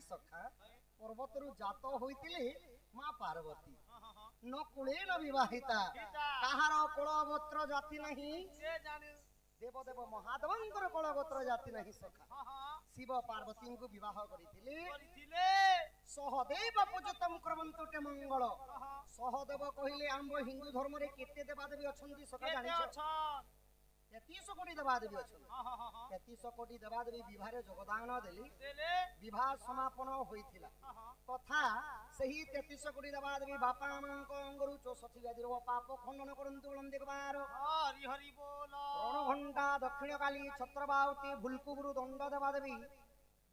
सखा पर्वतरु जात होइतिले मां पार्वती नकुलेन विवाहिता काहार कुलगोत्र जाति नहीं देवदेव महादेवंकर कुलगोत्र जाति नहीं सखा शिव पार्वती को विवाह करितिले सहदेव पूजतम कुर्वन्तु ते मंगल सहदेव कहिले आम्ब हिंदू धर्म रे केते देवादेवी अछंती सखा जानि छ 33 कोटी देवादेवी अछन 33 कोटी देवादेवी विवाह रे योगदान देली विवाह समापन होइथिला तथा सही 33 कोटी देवादेवी बापा मांको अंगरु 64 गादिर पाप खंडन करंतु बलंदे बार हरि हरि बोल रणघंटा दक्षिण काली छत्रबावती भुलकुगुरु दंड देवादेवी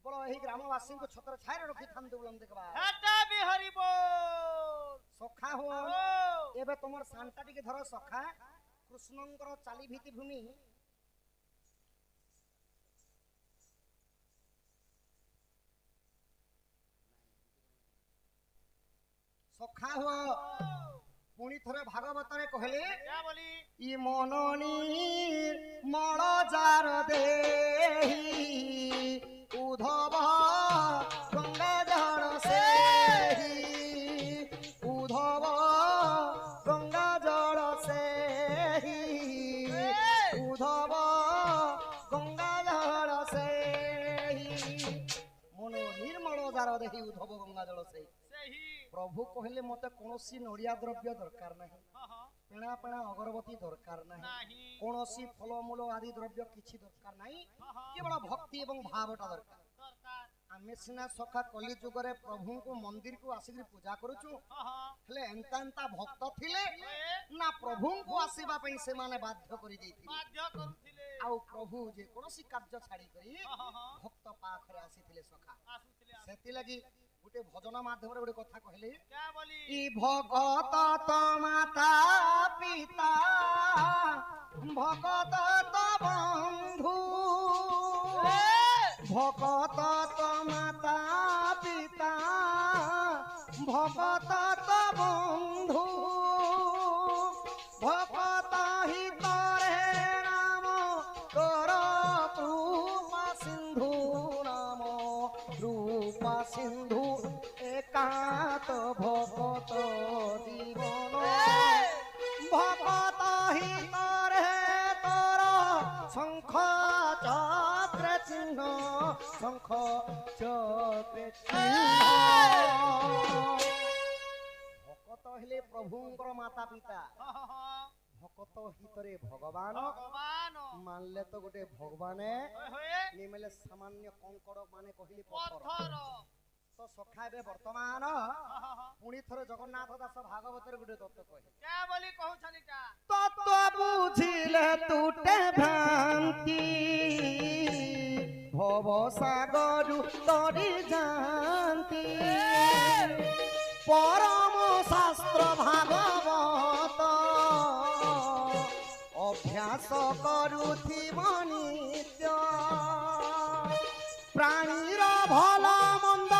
बोलो एही ग्रामवासी को छत्र छाय रखि थांतु बलंदे बार हेटा भी हरि बोल सखा हो एबे तमर सांता टिके धर सखा कृष्णंकर चाली भीति भूमि सखा हो पुणी थरे भागवत रे कहले क्या बोली ई मननी मळ जार देही उधव गंगा जळ सेही उधव गंगा जळ सेही उधव गंगा जळ सेही मन निर्मल जार देही उधव गंगा जळ सेही प्रभु कहले मते कोनोसी नड़िया द्रव्य दरकार नहीं पेणा पेणा अगरबत्ती दरकार नहीं कोनोसी फलमूल आदि द्रव्य किछि दरकार नहीं केवल भक्ति एवं भावटा दरकार आमे सिना सखा कली जुग रे प्रभु को मंदिर को आसिक पूजा करूछु हेले एंता एंता भक्त थिले ना प्रभु को आसीबा पई से माने बाध्य करि देथि बाध्य करूथिले आउ प्रभु जे कोनोसी कार्य छाड़ी करी भक्त पाखरे आसीथिले सखा सेति लगी गुटे भजन माध्यम रे गुटे कथा कहले क्या बोली ई भगत तो माता पिता भगत तो बंधु भगत तो माता पिता भगत तो बंधु भगत ही तोरे नाम तोर रूपा सिंधु नाम रूपा सिंधु एकांत भगत जीवन भगत ही तोरे तोर शंख चक्र चिन्ह शंख चक्र चिन्ह भगत हेले प्रभुंकर माता पिता भगत हितरे भगवान मानले तो गोटे भगवाने निमेले सामान्य कंकड़ माने कहिली पत्थर तो सखा बे वर्तमान पुणी थरे जगन्नाथ दास भागवत रे गुटे तत्व कहे क्या बोली कहू छनिका तत्व बुझिले टूटे भ्रांति भव सागर तरी जानती परम शास्त्र भागवत अभ्यास करूथिब नित्य प्राणीर भल मंद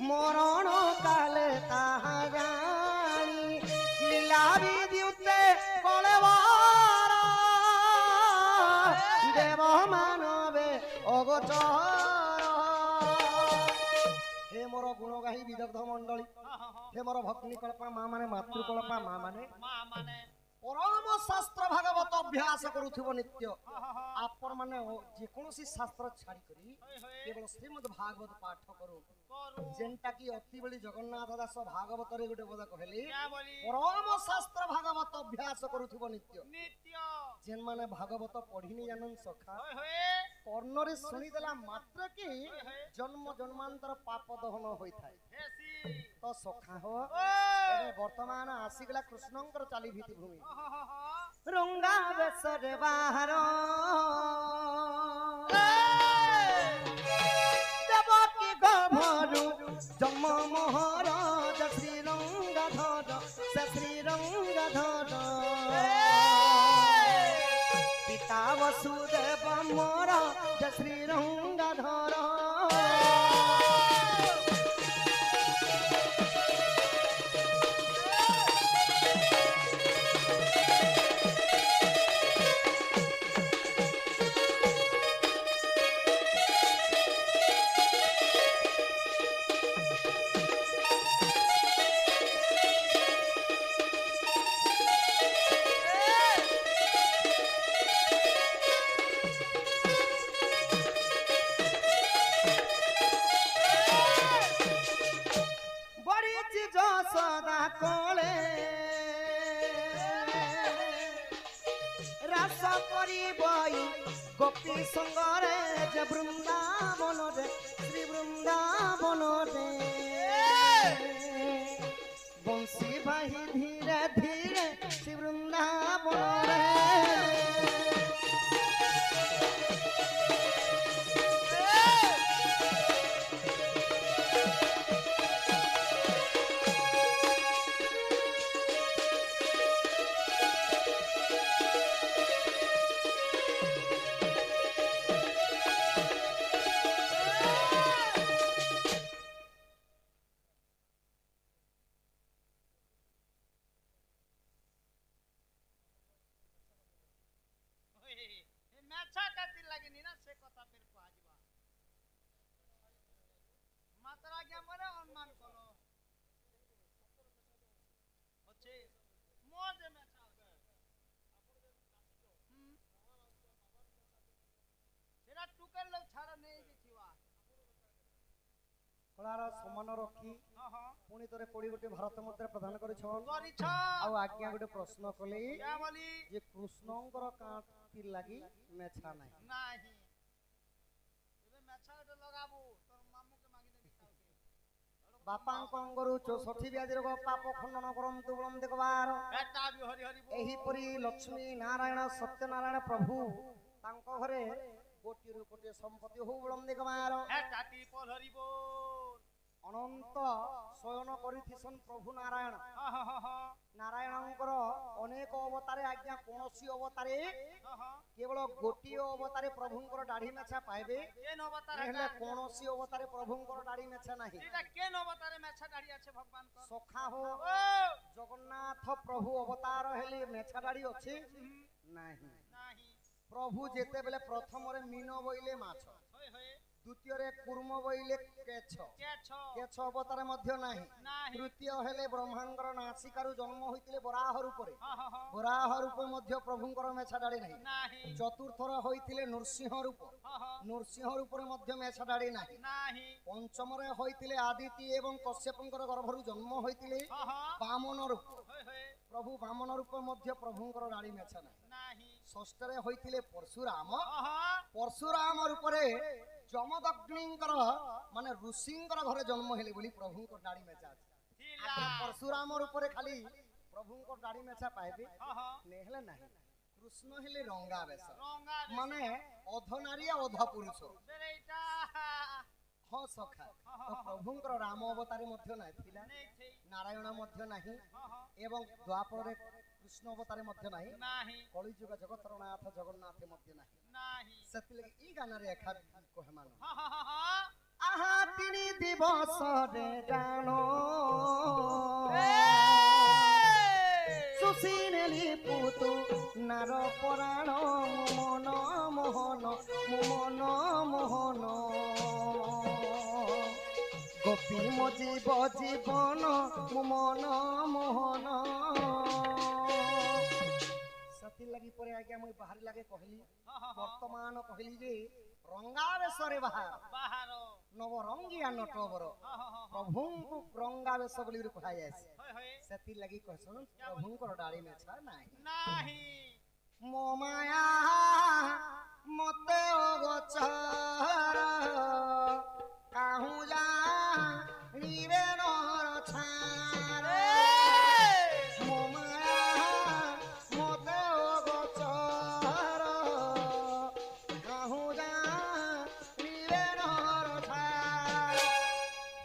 मरण काले ताहा जानी लीला विद्युते कलेवर देव मानवे अगोचर हे मोर गुणगाही विदग्ध मंडली हे मोर भक्ति कल्पना मां माने मातृकल्पना मां माने परम शास्त्र भागवत अभ्यास करूथिबो नित्य आपण माने जे कोनोसी शास्त्र छाड़ी करी केवल श्रीमद् भागवत पाठ करू जेंटा की अति बड़ी जगन्नाथ दास भागवत रे गुटे बोला कहले परम शास्त्र भागवत अभ्यास करूथिबो नित्य जेन माने भागवत पढ़िनी जानन सखा कर्ण रे सुनी देला मात्र की जन्म जन्मांतर पाप दहन होई थाए तो सखा हो एबे वर्तमान आसीगला कृष्णंकर चाली भीति भूमि रंगा बेसरे बाहर देवकी गभरु जन्म महाराज श्री रंगाधर से श्री रंगाधर पिता वसुदेव मोरा श्री रंगाधर গোপী সঙ্গরে যে বৃন্দাবন রে শ্রী বৃন্দাবন রে বংশী বাহি ধীরে ধীরে শ্রী বৃন্দাবন রে କଳାର ସମାନ ରଖି ପୁଣି ଥରେ 20 ଗୋଟି ଭାରତ ମୁଦ୍ରା ପ୍ରଦାନ କରିଛ ଆଉ ଆଜ୍ଞା ଗୋଟେ ପ୍ରଶ୍ନ କଲି ଯେ କୃଷ୍ଣଙ୍କର କାଠି ଲାଗି ମେଛା ନାହିଁ ବାପାଙ୍କ ଅଙ୍ଗରୁ 64 ବ୍ୟାଧି ରୋଗ ପାପ ଖଣ୍ଡନ କରନ୍ତୁ ବଳମ୍ ଦେଖବାର ଏହିପରି ଲକ୍ଷ୍ମୀ ନାରାୟଣ ସତ୍ୟନାରାୟଣ ପ୍ରଭୁ ତାଙ୍କ ଘରେ ଗୋଟିଏରୁ ଗୋଟିଏ ସମ୍ପତ୍ତି ହଉ ବଳମ୍ ଦେଖବାର ଅନନ୍ତ ଶୟନ କରିଥିସନ୍ ପ୍ରଭୁ ନାରାୟଣ ନାରାୟଣଙ୍କର ଅନେକ ଅବତାରେ ଆଜ୍ଞା କୌଣସି ଅବତାରେ କେବଳ ଗୋଟିଏ ଅବତାରେ ପ୍ରଭୁଙ୍କର ଦାଢ଼ି ମେଛା ପାଇବେ ହେଲେ କୌଣସି ଅବତାରେ ପ୍ରଭୁଙ୍କର ଦାଢ଼ି ମେଛା ନାହିଁ ସଖା ହୋ ଜଗନ୍ନାଥ ପ୍ରଭୁ ଅବତାର ହେଲେ ମେଛା ଦାଢ଼ି ଅଛି ନାହିଁ ପ୍ରଭୁ ଯେତେବେଳେ ପ୍ରଥମରେ ମୀନ ବୋଇଲେ ମାଛ ଦ୍ୱିତୀୟରେ କୁର୍ମ ବୋଇଲେ କେଛ ଅବତାର ମଧ୍ୟ ନାହିଁ ତୃତୀୟ ହେଲେ ବ୍ରହ୍ମାଙ୍କର ନାସିକାରୁ ଜନ୍ମ ହୋଇଥିଲେ ବରାହ ରୂପରେ ବରାହ ରୂପ ମଧ୍ୟ ପ୍ରଭୁଙ୍କର ମେଛା ଦାଢ଼ି ନାହିଁ ଚତୁର୍ଥର ହୋଇଥିଲେ ନୃସିଂହ ରୂପ ନୃସିଂହ ରୂପରେ ମଧ୍ୟ ମେଛା ଦାଢ଼ି ନାହିଁ ପଞ୍ଚମରେ ହୋଇଥିଲେ ଆଦିତି ଏବଂ କଶ୍ୟପଙ୍କର ଗର୍ଭରୁ ଜନ୍ମ ହୋଇଥିଲେ ବାମନ ରୂପ ପ୍ରଭୁ ବାମନ ରୂପ ମଧ୍ୟ ପ୍ରଭୁଙ୍କର ଦାଢ଼ି ମେଛା ନାହିଁ ଷଷ୍ଠରେ ହୋଇଥିଲେ ପରଶୁରାମ ରୂପରେ ଯମଦଗ୍ନିଙ୍କର ମାନେ ଋଷିଙ୍କର ଘରେ ଜନ୍ମ ହେଲେ ବୋଲି ପ୍ରଭୁଙ୍କ ଦାଢ଼ି ମେଛା ଅଛି ପରଶୁରାମ ରୂପରେ ଖାଲି ପ୍ରଭୁଙ୍କ ଦାଢ଼ି ମେଛା ପାଇବେ ନେହେଲେ ନାହିଁ କୃଷ୍ଣ ହେଲେ ରଙ୍ଗା ବେଶ ମାନେ ଅଧ ନାରୀ ଅଧ ପୁରୁଷ ହଁ ସଖା ତ ପ୍ରଭୁଙ୍କର ରାମ ଅବତାରେ ମଧ୍ୟ ନାହିଁ ଥିଲା ନାରାୟଣ ମଧ୍ୟ ନାହିଁ ଏବଂ ଦ୍ୱାପରରେ କୃଷ୍ଣ ଅବତାରେ ମଧ୍ୟ ନାହିଁ କଳିଯୁଗ ଜଗତର ନାଥ ଜଗନ୍ନାଥ ମଧ୍ୟ ନାହିଁ ସେଥିଲାଗି ଏଇ ଗାନରେ ଏକା କହେମାନ ଆହା ତିନି ଦିବସରେ ଜାଣ ସୁଶୀନେଲି ପୁତୁ ନାର ପରାଣ ମନ ମୋହନ ଗୋପୀ ମୋ ଜୀବନ ମନ ମୋହନ ସେଥିଲାଗି ପରେ ଆଜ୍ଞା ମୁଇଁ ବାହାରି ଲାଗେ କହିଲି ବର୍ତ୍ତମାନ କହିଲି ଯେ ରଙ୍ଗା ବେଶରେ ବାହାର ନବରଙ୍ଗିଆ ନଟବର ପ୍ରଭୁଙ୍କୁ ରଙ୍ଗା ବେଶ ବୋଲି କୁହାଯାଏ ସେଥିଲାଗି କହିସନ୍ ପ୍ରଭୁଙ୍କର ଦାଢ଼ି ମେଛା ନାହିଁ ମୋ ମାୟା ମତେ ଅଗୋଚର କାହୁଁ ଜାଣିବେ ନର ଛାରେ ମୋ ମାୟା ମତେ ଅଗୋଚର କାହୁଁ ଜାଣିବେ ନର ଛାରେ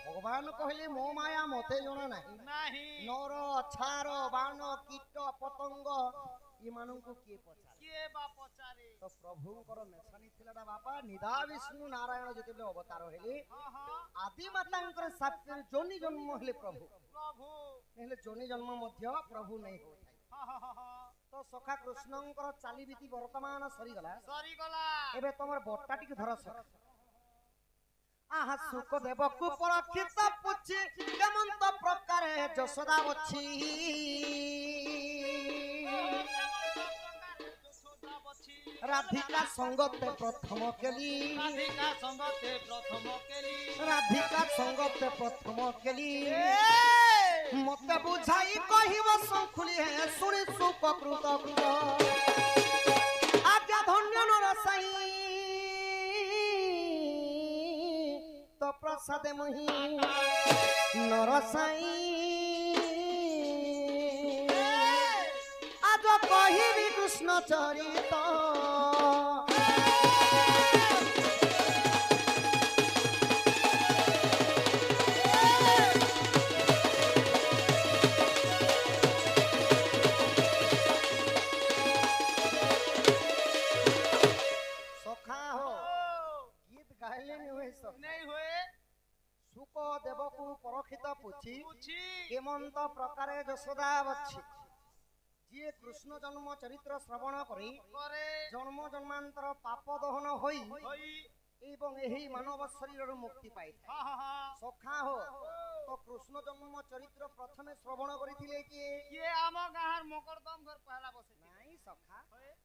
ଭଗବାନ କହିଲେ ମୋ ମାୟା ମତେ ଜଣା ନାହିଁ ନର ଛାର ବାଣ କୀଟ ପତଙ୍ଗ ଏମାନଙ୍କୁ କିଏ ପଚାରେ ତ ପ୍ରଭୁଙ୍କର ମେଛାନି ଥିଲା ବାପା ନିଦା ବିଷ୍ଣୁ ନାରାୟଣ ଯେତେବେଳେ ଅବତାର ହେଲେ ଆଦି ମାତାଙ୍କର ସାଥିରେ ଯୋନି ଜନ୍ମ ହେଲେ ପ୍ରଭୁ ହେଲେ ଯୋନି ଜନ୍ମ ମଧ୍ୟ ପ୍ରଭୁ ନେଇ ହୋଇଥାଏ ତ ସଖା କୃଷ୍ଣଙ୍କର ଚାଲିବିତି ବର୍ତ୍ତମାନ ସରିଗଲା ଏବେ ତମର ବଟା ଟିକେ ଧର ସଖା ଆହା ସୁକ ଦେବକୁ ପରକ୍ଷିତ ପୁଛି କେମନ୍ତ ପ୍ରକାରେ ଯଶୋଦା ଅଛି রাধিকা সঙ্গতে প্রথম কেলি মতে বুঝাই কহিব শঙ্খুলি হে শুনি সুপ্রকৃত আজ্ঞা ধন্য রসাই তো প্রসাদে মহি নরসাই আজ কহিবি কৃষ্ণ চরিত সুক দেবকু পরখিত পুছি কেমন্ত প্রকারে যশোদা বচ্ছি যিয়ে কৃষ্ণ জন্ম চরিত্র শ্রবণ করি জন্ম জন্মান্তর পাপ দহন হই এবং এই মানব শরীর মুক্তি পাই সখা হো তো কৃষ্ণ জন্ম চরিত্র প্রথমে শ্রবণ করিଥିଲେ কিয়ে আম গাঁর মকরদম ঘর পহলা বসে নাই সখা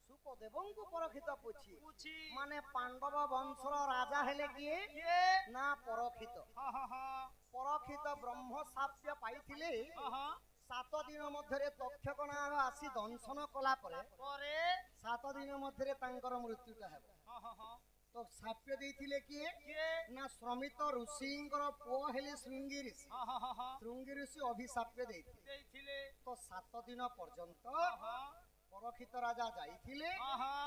সুক দেবଙ୍କୁ পরখিত পুছি মানে পাণ্ডব বংশর রাজা হেলে কিয়ে না পরখিত পরখিত ব্রহ্ম শাপ্য পাইଥିଲେ 7 দিন মধ্যে তক্ষকণা আসি দংশন কলা পরে 7 দিন মধ্যে তাঙ্কর মৃত্যুটা ହେବ তো শাপ্য ଦେଇଥିଲେ কিয়ে না শ্রমিত ঋষিଙ୍କର পুଅ ହେଲେ ଶୃଙ୍ଗି ଋଷି ଶୃଙ୍ଗି ଋଷି ଅଭିଶାପ୍ୟ ଦେଇଥିଲେ তো 7 ଦିନ পর্যন্ত পরখিত রাজা যাইଥିଲେ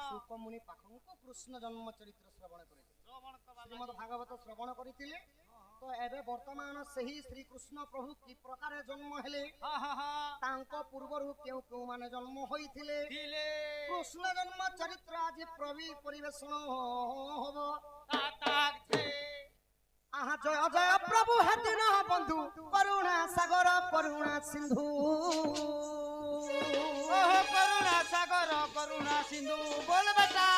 শুক মুনি পাখଙ୍କୁ কৃষ্ণ জন্ম চরিত্র শ্রবণ করিଥିଲେ শ্রীমদ ভাগবত শ্রবণ করিଥିଲେ তো এবে বর্তমান সেই শ্রী কৃষ্ণ প্রভু কি প্রকারে জন্ম হেলে তাঙ্ক পূর্বরু কেউ কেউ মানে জন্ম হইଥିଲେ কৃষ্ণ জন্ম চরিত্র আজ পরিবেশন হব আহা জয় জয় প্রভু হেদিন বন্ধু করুণা সাগর করুণা সিন্ধু করুণা সাগর করুণা সিন্ধু বল বেটা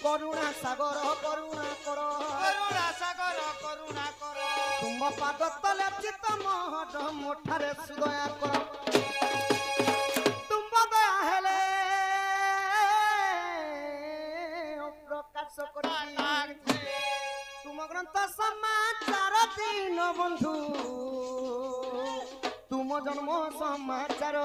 করুণা সাগর করুণা কর করুণা সাগর করুণা কর তুম পাদ তলে চিত্ত মহট মোঠারে সুদয়া কর তুম দয়া হেলে প্রকাশ করি তুম গ্রন্থ সমাচার দিন বন্ধু তুম জন্ম সমাচার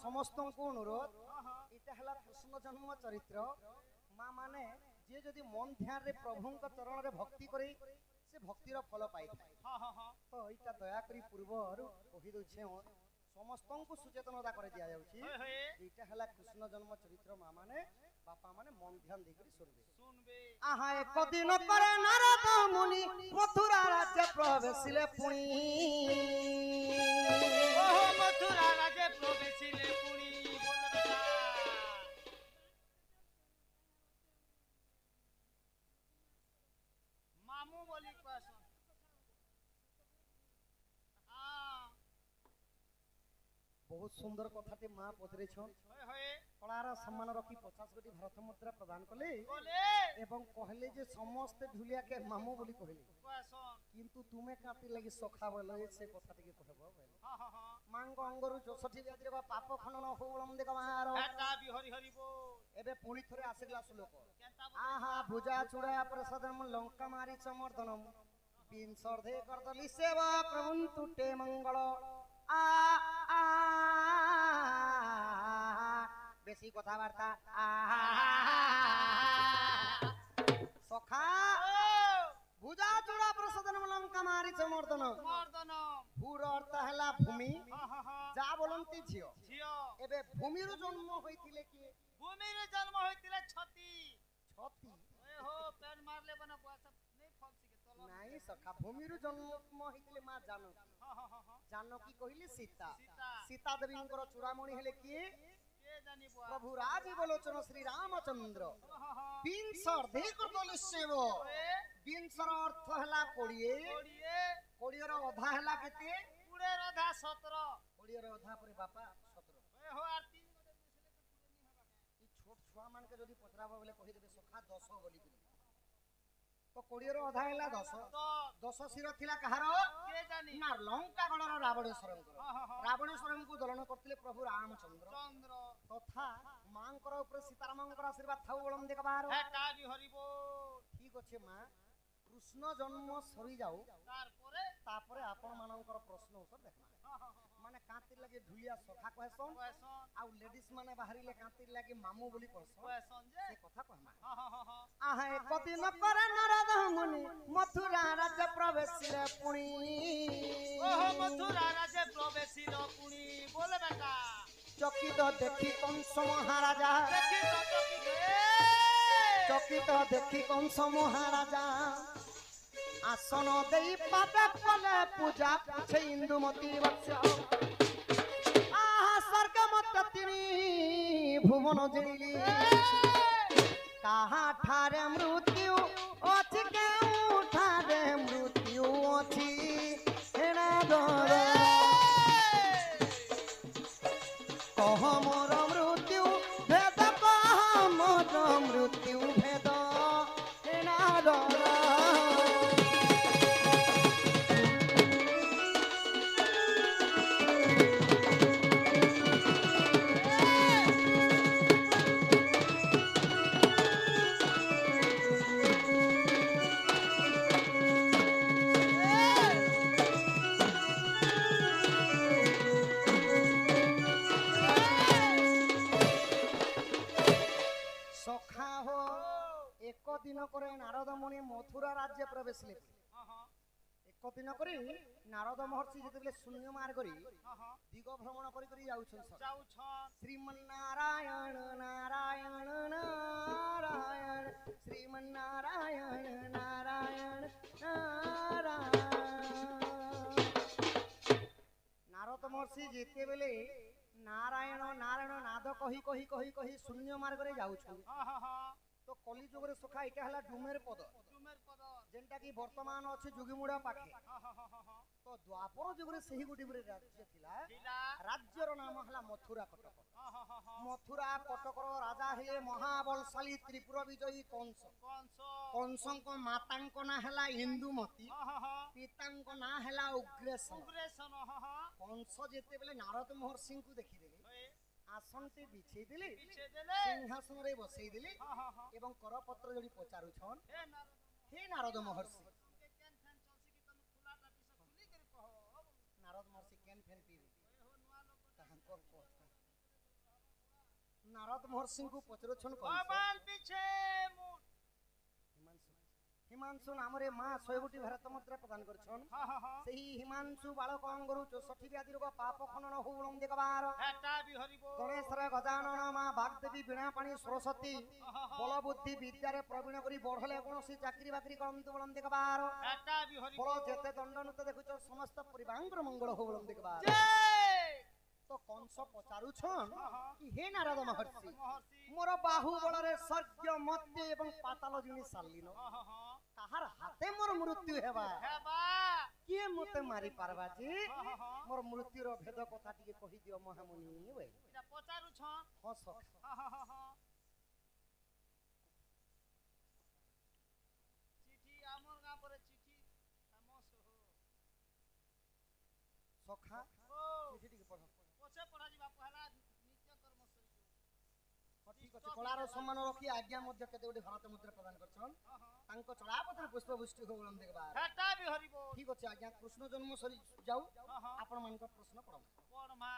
समस्त अनुरोध इटा हला कृष्ण जन्म चरित्र माँ माने जे जदि मन ध्यान रे प्रभु चरण रे भक्ति करे से भक्तिर फल पाई तो इटा दया करी पूर्व कहि दउछे समस्त को सचेतनता करे दिया जाउछि इटा हला कृष्ण जन्म चरित्र माँ माने बापा माने मन ध्यान दे करी सुनबे आहा एक दिन करे नारद मुनि मथुरा राज्य प्रवेशिले पुणी ओहो मथुरा राज्य प्रवेशिले पुणी बोल बेटा मामू बोली क्वेश्चन बहुत सुंदर कथाटे माँ पचरे कलार सम्मान रखी 50 कोटी भारत मुद्रा प्रदान कले एवं कहले जे समस्त ढुलिया के मामू बोली कहले किंतु तुमे काटी लगी सखा बोले से कथा टिके कहबो मांग अंगरु 64 जातिर पाप खनन होलम देख मारो एटा भी हरि हरि बोल एबे पुणी थरे आसीगला श्लोक आहा भुजा चूड़ा प्रसादम लंका मारी समर्दनम बिन सर्धे करदली सेवा प्रभु तुटे मंगल आ आ बेसी कथाबार्ता सखा भुजा चूड़ा प्रसादन लंका मारी समर्दन भूर अर्थ हला भूमि जा बोलंती झियो एबे भूमि रो जन्म होइतिले कि भूमि रो जन्म होइतिले छती छती हो पेन मारले बना सब नहीं फंसी के तलो नहीं सखा भूमि रो जन्म होइतिले मां जानकी कहिली सीता सीता देवींकर चूड़ामणि हेले कि प्रभु राज बोलोचन श्री रामचंद्र बिंसर देखो सेव बिंसर अर्थ हला कोड़िए कोड़िए रो अधा हला केते पुरे अधा 17 कोड़िए रो अधा पर बापा 17 हो आर 3 गोटे मिसले तो पुरे नहीं हबा ई छोट छुआ मान के जदी पचराबो बोले कहि देबे सखा 10 बोली कि तो तो 20 रो अधा हैला 10 ତ 10 ଶିର ଥିଲା କାହାର କିଏ ଜାନି ନା ଲଙ୍କାଗଡ଼ର ରାବଣେଶ୍ୱରଙ୍କର ହଁ ହଁ ହଁ ରାବଣେଶ୍ୱରଙ୍କୁ ଦଳନ କରିଥିଲେ ପ୍ରଭୁ ରାମଚନ୍ଦ୍ର ଚନ୍ଦ୍ର ତଥା ମାଙ୍କର ଉପରେ ସୀତାରାମଙ୍କର ଆଶୀର୍ବାଦ ଥାଉ ବଳମ ଦେଖବାର ହେଟା ବି ହରିବ ଠିକ ଅଛି ମା କୃଷ୍ଣ ଜନ୍ମ ସରି ଯାଉ ତାରପରେ ତାପରେ ଆପଣ ମାନଙ୍କର ପ୍ରଶ୍ନ ଉତ୍ତର ଦେଖବା ମାନେ କାନ୍ତିର ଲାଗି ଢୁଲିଆ ସଖା କହେସନ୍ କହେସନ୍ ଆଉ ଲେଡିଜ ମାନେ ବାହାରିଲେ କାନ୍ତିର ଲାଗି ମାମୁ ବୋଲି କହେସନ୍ କହେସନ୍ ଯେ ସେ କଥା କହମା ହଁ ହଁ ହଁ ହଁ আহা একদিন করে নারদ মুনি মথুরা রাজ্য প্রবেশিলে পুনি ওহো মথুরা রাজে প্রবেশিল পুনি বলে বেটা চকিত দেখি কংস মহারাজা দেখি তো চকি চকিত দেখি কংস মহারাজা আসন দেই পাদে কলে পূজা পুছে ইন্দুমতি বৎস আহা স্বর্গ মত তিনি ভুবন জেলি কাহা ঠারে মৃত্যু অছি কেউ ঠারে মৃত্যু অছি হেনা দর কহ মোর মৃত্যু ভেদ কহ মোর মৃত্যু ভেদ হেনা দর সখা হো এক দিন করে নারদ মুনি মথুরা রাজ্যে প্রবেশ লেগে হ্যাঁ হ্যাঁ এক দিন করে নারদ মহর্ষি যেতবেলে শূন্য মার করি হ্যাঁ হ্যাঁ দিগ ভ্রমণ করি করি যাউছন সব যাউছন শ্রীমন্নারায়ণ নারায়ণ নারায়ণ শ্রীমন্নারায়ণ নারায়ণ নারায়ণ নারদ মহর্ষি যেতেবেলে নারায়ণ নারায়ণ নাদ কহি কহি কহি কহি শূন্য মার্গরে যাউছন হ্যাঁ হ্যাঁ হ্যাঁ তো কলিযুগরে সখা এটা হলা ডুমের পদ তুমের পদ যেটা কি বর্তমান আছে যুগিমুড়া পাখে হ্যাঁ হ্যাঁ হ্যাঁ হ্যাঁ তো দ্বাপর যুগরে সেই গোটি গুড়ে রাজ্য ଥିଲା ଥିଲା রাজ্যর নাম হলা মথুরা কটক হ্যাঁ হ্যাঁ হ্যাঁ হ্যাঁ মথুরা কটকর রাজা হেলে মহাবলশালী ত্রিপুর বিজয়ী কংস কংস কংসଙ୍କ ମାତାଙ୍କ ନାଁ ହେଲା ଇନ୍ଦୁମତୀ হ্যাঁ হ্যাঁ হ্যাঁ ପିତାଙ୍କ ନାଁ ହେଲା ଉଗ୍ରେସନ উগ্রেশন হ্যাঁ হ্যাঁ କଂସ ଯେତେବେଳେ ନାରଦ ମହର୍ଷିଙ୍କୁ ଦେଖିଦେଲେ হয়ে ଆସନଟି ବିଛେଇ ଦେଲେ পিছে দেলে ସିଂହାସନରେ ବସେଇ ଦେଲେ হ্যাঁ হ্যাঁ হ্যাঁ ଏବଂ କରପତ୍ର ଯୋଡ଼ି ପଚାରୁଛନ୍ হে নারদ ହେ ନାରଦ ମହର୍ଷି কে কেন ফ্যান চলছি কি তুমি খোলাটা পিছে খুলি করে কহ ନାରଦ ମହର୍ଷି କେନ୍ ଫେନ୍ ପିଇବେ হো নোয়া লোক ତାହାଙ୍କର କଥା ନାରଦ ମହର୍ଷିଙ୍କୁ ପଚାରୁଛନ୍ କଂସ ভগবান পিছে মুট ହିମାଂଶୁ ହିମାଂଶୁ ନାମରେ ମା 100 ଗୋଟି ଭାରତ ମୁଦ୍ରା ପ୍ରଦାନ କରିଛନ୍ হ্যাঁ হ্যাঁ হ্যাঁ ସେହି ହିମାଂଶୁ ବାଳକ ଅଙ୍ଗରୁ 64 ବ୍ୟାଧି ରୋଗ ପାପ ଖନନ ହଉଳମ ଦେଖବାର হেটা বি হরিব ଗଣେଶର ଗଜାନନ ମା ବାଗଦେବୀ ବୀଣାପାଣି ସରସ୍ୱତୀ ବଳ ବୁଦ୍ଧି ବିଦ୍ୟାରେ ପ୍ରବୀଣ କରି ବଢଲେ କୌଣସି ଚାକିରି ବାକିରି କରନ୍ତୁ ବଳମ ଦେଖବାର হেটা বি হরিব ବଳ ଯେତେ ଦଣ୍ଡନତ ଦେଖୁଛ ସମସ୍ତ ପରିବାରଙ୍କର ମଙ୍ଗଳ ହଉ ବଳମ ଦେଖବାର জয় ତ କଂସ ପଚାରୁଛନ୍ হ্যাঁ হ্যাঁ କି ହେ ନାରଦ ମହର୍ଷି মহর্ষি ମୋର ବାହୁ ବଳରେ ସ୍ୱର୍ଗ ମତ୍ୟ ଏବଂ ପାତାଳ ଜିଣି ସାରିଲିନ হ্যাঁ হ্যাঁ হ্যাঁ କାହାର ହାତେ ମୋର ମୃତ୍ୟୁ ହେବା হেবা କିଏ ମତେ ମାରି ପାରବା ଯେ হ্যাঁ হ্যাঁ হ্যাঁ ମୋର ମୃତ୍ୟୁର ଭେଦ କଥା ଟିକେ କହିଦିଅ ମହାମୁନି ବେ এটা পচারুছ ହଁ ସଖା হ্যাঁ হ্যাঁ হ্যাঁ হ্যাঁ চিঠি আমর গাঁ পরে চিঠি ফেমস হো ସଖା ও ଚିଠି ଟିକେ ପଢ পছে পড়া ଯିବା ପହଲା ନିତ୍ୟ କର୍ମ ସରିବ ହଁ ଠିକ ଅଛି କଳାର ସମ୍ମାନ ରଖି ଆଜ୍ଞା ମଧ୍ୟ କେତେ ଗୋଟେ ଭାରତ ମୁଦ୍ରା ପ୍ରଦାନ କରିଛନ୍ ହଁ ହଁ ତାଙ୍କ ଚଳାପଥରେ ପୁଷ୍ପବୃଷ୍ଟି ହଉ ବଳମ ଦେଖବା ହେଟା ବି ହରିବ ଠିକ ଅଛି ଆଜ୍ଞା କୃଷ୍ଣ ଜନ୍ମ ସରି ଯାଉ ହଁ ହଁ ଆପଣ ମାନଙ୍କ ପ୍ରଶ୍ନ ପଡମ পড় মা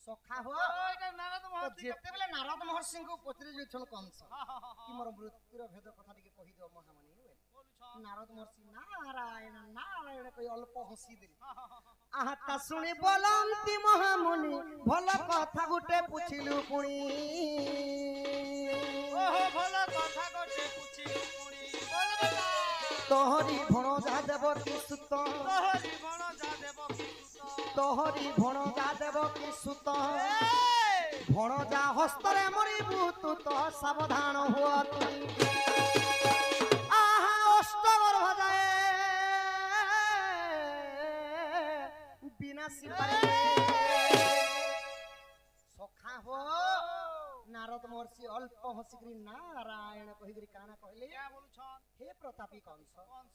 ସଖା ହୋ ওইটা নারদ ତ মহর্ষি ଯେତେବେଳେ ନାରଦ ମହର୍ଷିଙ୍କୁ ପଚାରି ଯାଇଛନ୍ କଂସ হ্যাঁ হ্যাঁ হ্যাঁ କି ମୋର ମୃତ୍ୟୁର ଭେଦ କଥା ଟିକେ କହିଦିଅ ମହାମୁନି ବେ বলুছ ନାରଦ ମହର୍ଷି ନାରାୟଣ ନାରାୟଣ କହି ଅଳ୍ପ ହସି ଦେଲେ হ্যাঁ হ্যাঁ হ্যাঁ আহা তা শুনি বলন্তি মহামুনি ভাল কথা গুটে পুছিলু পুনি ওহো ভাল কথা গোটে পুছিলু পুনি বল বেটা তোহরি ভণজা দেব কি সুত তোহরি বণ যা দেব কি সুত তোহরি ভণজা দেব কি সুত এই ভণজা হস্তরে মরিবু তু তো সাবধান হুয়া তুই আহা অষ্টগর্ভ যায় বিনাশী পারে সখা হো নারদ नारद महर्षि अल्प हसिकरी नारायण कहिकरी काना कहले क्या बोलुछन हे प्रतापी कंस कंस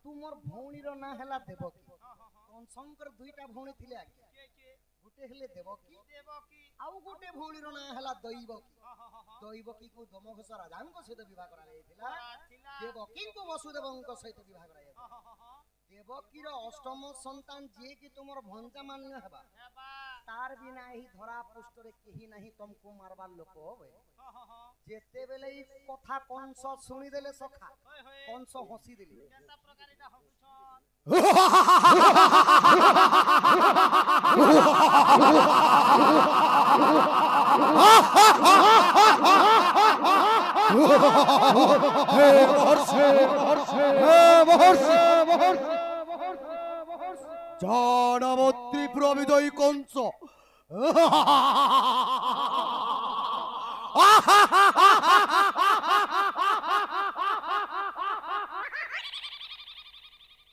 तुमर भौणीर ना हैला देवकी हाँ हाँ हाँ कंसंकर दुईटा भौणी थिले आज्ञा के गुटे हेले देवकी देवकी आउ गुटे भौणीर ना हैला दैवकी हाँ हाँ हाँ दैवकी को दमघोष राजांक सहित विवाह करा जायतिला थिला देवकी को वसुदेवंक सहित विवाह करा जायतिला हाँ हाँ हाँ देवकीर अष्टम संतान जे कि तुमर भंजा मान्य हेबा हेबा तार बिना ही धरा पुष्टरे केही नहीं तुमको मारबार लोक होबे हाँ हाँ हाँ जेते बेले ई कथा कंस सुनी देले सखा होय होय कंस हसी देले केनता प्रकार इटा हसुछन জানামন্ত্রী প্রবিদয় কংস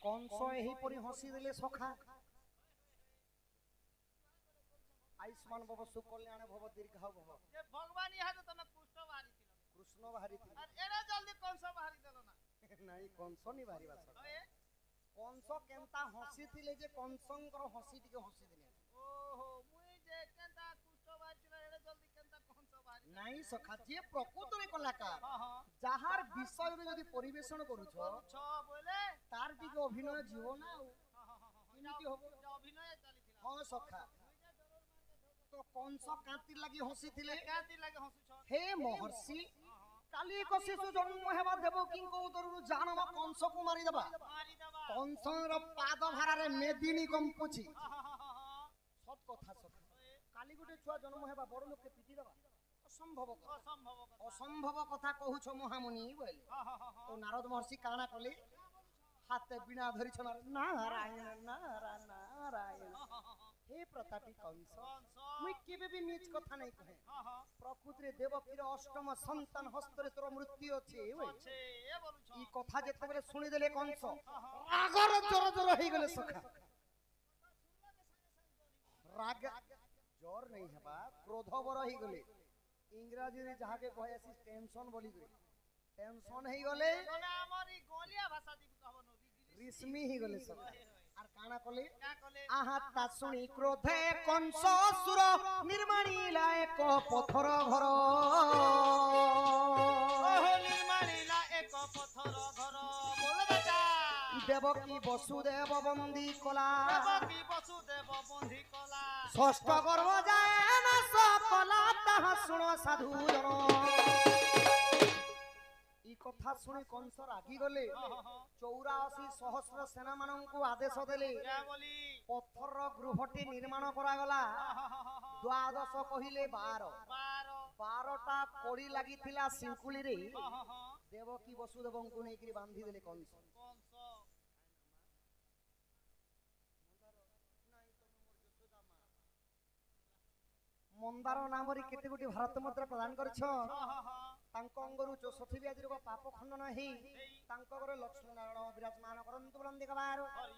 कंस एही परि हसी देले सखा आयुष्मान भव सुकल्याण भव दीर्घायु भव जे भगवान यहाँ तो तमे कृष्ण बाहरी थिलो कृष्ण बाहरी थी और एरा जल्दी कंस बाहरी देलो ना नहीं कंस नहीं बाहरी बात होय कंस केनता हसी थिले जे कंसंकर हसी टिके हसी देले ओहो मुई जे केनता कृष्ण बाहरी थिलो एरा जल्दी केनता कंस बाहरी नहीं सखा जे प्रकृतरे कलाकार हाँ हाँ যাহার বিষয় যদি পরিবেশন করুছ छ बोले তার দিকে অভিনয় জীব না हाँ हाँ हाँ কেমিতি হব এটা অভিনয় চালিছিলা হ্যাঁ সখা তো কংস কাঁতি লাগি হসিছিলে কাতি লাগে হসুছন হে মহর্ষি কালি এক শিশু জন্ম হেবা দেবকীঙ্ক উদরু জানব কংসକୁ মারি দেবা মারি দেবা কংসর পাদ ভারারে মেদিনী কম্পুছি हाँ हाँ हाँ हाँ সৎ কথা সখা কালি গোটে ছুয়া জন্ম হেবা বড় লোককে পিটি দেবা অসম্ভব কথা असंभव কথা অসম্ভব কথা কহুছ মহামুনি বলে हाँ हाँ हाँ हाँ তো নারদ মহর্ষি কানা কলে হাতে বিনা ধরিছন নারায়ণ নারায়ণ নারায়ণ হে প্রতাপী কংস कंस মুই কেবে বি নিজ কথা নাই কহে हाँ हाँ প্রকৃতিরে দেবকীর অষ্টম সন্তান হস্তরে তোর মৃত্যু আছে ওই আছে এ বলুছ এই কথা যেতেবেলে শুনি দেলে কংস हाँ हाँ রাগর জোর জোর হই গলে সখা রাগ জোর নাই হেবা ক্রোধ বড় হই গলে ইংরেজিরে যাহাকে কহে আসি টেনশন বলি গলে টেনশন হই গলে তোনা আমারি গলিয়া ভাষা দিবি কহব নবী রিসমি হই গলে সখা আর কানা কলে क्या কলে আহাত তা শুনি ক্রোধে কংস সুর নির্মাণিলা এক পথর ঘর ওহ নির্মাণিলা এক পথর ঘর বলে বেটা দেবকী বসুদেব বন্দী কলা দেবকী বসুদেব বন্ধি কলা ষষ্ঠ গর্ভ যায় না সকলা তাহা শুণ সাধু জন এই কথা শুনি কংস রাগি গলে हाँ हाँ हाँ 84 সহস্র সেনা মানଙ୍କୁ আদেশ দেলে क्या बोली পথর গৃহটি নির্মাণ করা গলা हाँ हाँ हाँ हाँ দ্বাদশ কহিলে 12 12 12টা কড়ি লাগিଥିଲା ଶିଙ୍କୁଳିରେ हाँ हाँ हाँ ଦେବକୀ ବସୁଦେବଙ୍କୁ ନେଇକିରି ବାନ୍ଧି ଦେଲେ କଂସ कंस ମନ୍ଦାର ନାମରେ କେତେ ଗୋଟି ଭାରତ ମୁଦ୍ରା ପ୍ରଦାନ କରିଛ हाँ हाँ हाँ ତାଙ୍କ ଅଙ୍ଗରୁ 64 ବ୍ୟାଧିର ପାପ ଖଣ୍ଡନ ହେଇ ତାଙ୍କ ଘରେ ଲକ୍ଷ୍ମୀ ନାରାୟଣ ବିରାଜମାନ କରନ୍ତୁ ବୁଲନ୍ଦି କବାର हरि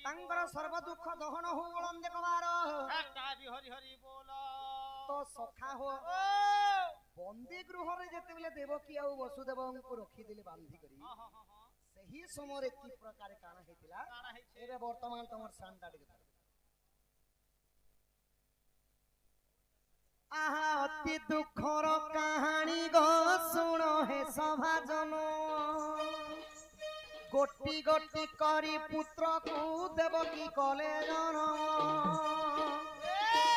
ତାଙ୍କର ସର୍ବ ଦୁଃଖ ଦହନ ହଉ ବୁଲନ୍ଦି କବାର একটা বি হরি হরি বল ତ ସଖା ହୋ ও ବନ୍ଦୀ ଗୃହରେ ଯେତେବେଳେ ଦେବକୀ ଆଉ ବସୁଦେବଙ୍କୁ ରଖିଦେଲେ ବାନ୍ଧି କରି हाँ हाँ हाँ हाँ ସେହି ସମୟରେ କି ପ୍ରକାର କାଣା ହେଇଥିଲା କାଣା ହେଇଛି ଏବେ ବର୍ତ୍ତମାନ ତମର ଶାନ୍ତା ଟିକେ ଧର। আহা অতি দুঃখর কাহানি গো শুণ হে সভাজন গোটি গোটি করি পুত্রকু দেবকী কলে জনম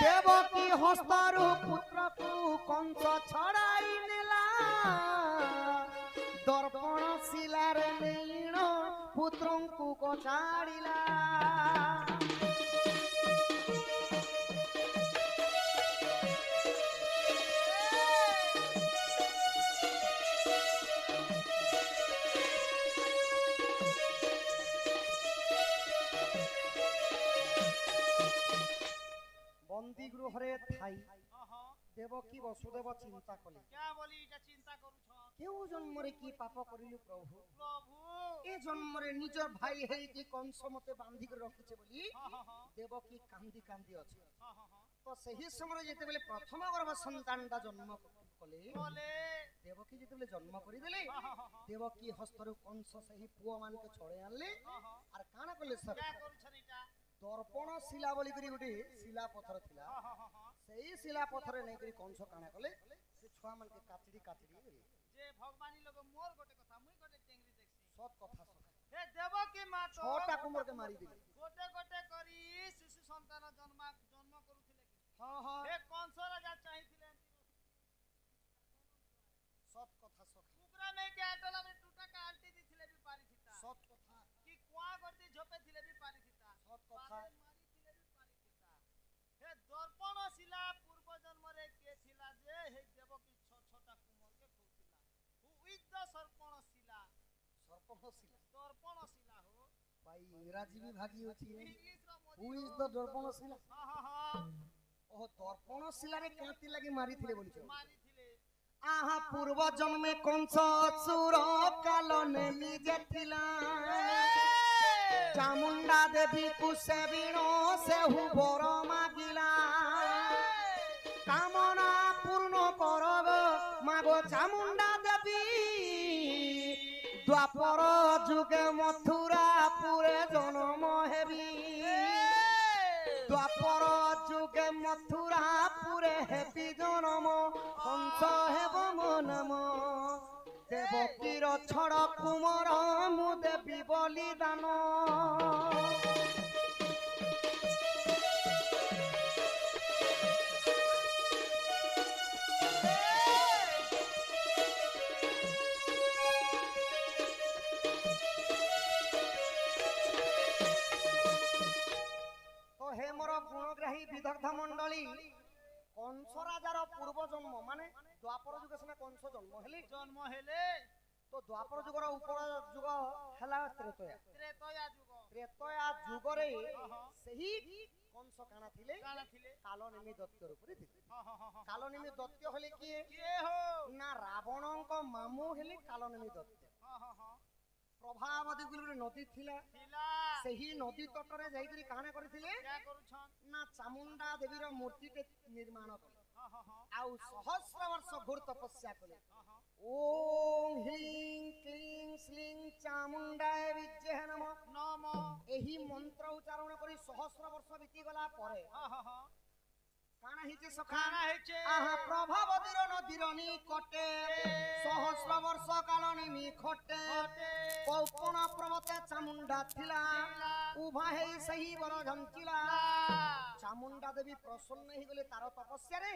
দেবকী হস্তরু পুত্রকু কংস ছড়াই নেলা দর্পণ শিলারে নেইণ পুত্রଙ୍କୁ কচাড়িলা বন্দী গৃহরে থাই हाँ हाँ দেবকী বসুদেব চিন্তা কলে क्या बोली এটা চিন্তা করুছ কেউ জন্মরে কি পাপ করিলু প্রভু প্রভু এ জন্মরে নিজর ভাই হেইকি কংস মতে বান্ধি করে রখিছে বলি দেবকী কান্দি কান্দি আছে তো সেই সময় যেতেবেলে প্রথম গর্ভ সন্তানটা জন্ম কলে বলে দেবকী যেতেবেলে জন্ম করি দেলে দেবকী হস্তরু কংস সেই পুଅ মানকে ছড়ে আনলে আর কানা কলে সব क्या କରୁଛନ୍ ଏଇଟା দর্পণ শিলা বলি করি গোটে শিলা পথর ଥିଲା সেই শিলা পথরে নেই করি কংস কানা কলে সে ছুয়া মানকে কাচড়ি কাচড়ি দেলে ଯେ ଭଗବାନୀ ଲୋକ ମୋର ଗୋଟେ କଥା ମୁଇଁ ଗୋଟେ ଟେଙ୍ଗରି ଦେଖସି সৎ কথা সৎ ହେ ଦେବକୀ ମା ତ ছটা কুমরকে মারি দিলে ଗୋଟେ ଗୋଟେ କରି ଶିଶୁ ସନ୍ତାନ ଜନ୍ମ କରୁଥିଲେ କି হ্যাঁ হ্যাঁ ହେ କଂସ ରାଜା ଚାହିଁଥିଲେ সৎ কথা সৎ କୁକୁରା ନେଇକି ଆଟଲା ବେଳେ ଟୁଟାକା ଆଣ୍ଟି ଦେଇଥିଲେ ବି ପାରିଥିତା সৎ কথা କି କୁଆଁ ଗର୍ଦି ଝୋପେ ଥିଲେ ବି ପାରିଥିତା সৎ কথা ମାରିଥିଲେ ବି ପାରିଥିତା ହେ ଦର୍ପଣ ଶିଲା ପୂର୍ବ ଜନ୍ମରେ କିଏ ଥିଲା ଯେ ହେ ଦେବକୀ ଛଟା କୁମରକେ ଖୋଉଥିଲା ହୁ ଇଜ ଦ ସର୍ପଣ ଶିଲା সর্পণ শিলা দর্পণ শিলা হো ভাই ইংরাজি বি ভাগি ଅଛି ইংলিশ র হু ইজ দ দর্পণ শিলা হ্যাঁ ও দর্পণ শিলারে কাঁতি লাগি মারিଥିଲେ বলিছ মারিଥିଲେ আহা পূর্ব জন্মে কংস অসুর কাল নেমি যেଥିଲା চামুন্ডা দেবী কুসেবিণ সেহু বর মাগিলা কামনা পূর্ণ করব মাগো চামুন্ডা দেবী দ্বাপর যুগে মথুরাপুরে জন্ম হেবি দ্বাপর যুগে মথুরাপুরে হেবি জন্ম কংস হেব মো নাম দেবকীর ছড় কুমর মু দেবী বলিদান হে মোর গুণগ্রাহী বিদগ্ধ মন্ডলী কংস রাজার পূর্ব জন্ম মানে দ্বাপর যুগে সিনা কংস জন্ম হেলি জন্ম হেলে তো দ্বাপর যুগর উপর যুগ হেলা ত্রেতয়া ত্রেতয়া যুগ ত্রেতয়া যুগরে ସେହି କଂସ କାଣା ଥିଲେ କାଣା ଥିଲେ କାଲନେମି ଦୈତ୍ୟ ରୂପରେ ଥିଲେ ହଁ କାଲନେମି ଦୈତ୍ୟ ହେଲେ କିଏ କିଏ ହୋ ନା ରାବଣଙ୍କ ମାମୁଁ ହେଲେ କାଲନେମି ଦୈତ୍ୟ ହଁ ପ୍ରଭାବତୀ ବୋଲି ଗୋଟେ ନଦୀ ଥିଲା ଥିଲା ସେହି ନଦୀ ତଟରେ ଯାଇକରି କାଣା କରିଥିଲେ क्या କରୁଛନ୍ ନା ଚାମୁଣ୍ଡା ଦେବୀର ମୂର୍ତ୍ତିଟେ ନିର୍ମାଣ କଲେ ହଁ ଆଉ ସହସ୍ର ବର୍ଷ ଘୋର ତପସ୍ୟା କଲେ ହଁ ଓಂ ହ୍ଲିଂ କ୍ଲିଂ ଶ୍ଲିଂ ଚାମୁଣ୍ଡାୟ ବିଦ୍ମହେ ନମଃ ନମ ଏହି ମନ୍ତ୍ର ଉଚ୍ଚାରଣ କରି ସହସ୍ର ବର୍ଷ ବିତିଗଲା ପରେ ହଁ କାଣା ହେଇଛି ସଖା କାଣା ହେଇଛେ ଆହା ପ୍ରଭାବତୀର ନଦୀର ନିକଟେ ସହସ୍ର ବର୍ଷ କାଳ ନିଖଟେ କୌପଣ ପର୍ବତ ଚାମୁଣ୍ଡା ଥିଲା ଉଭା ହେଇ ସେହି ବର ଝଞ୍ଚିଲା ଚାମୁଣ୍ଡା ଦେବୀ ପ୍ରସନ୍ନ ହେଇଗଲେ ତାର ତପସ୍ୟାରେ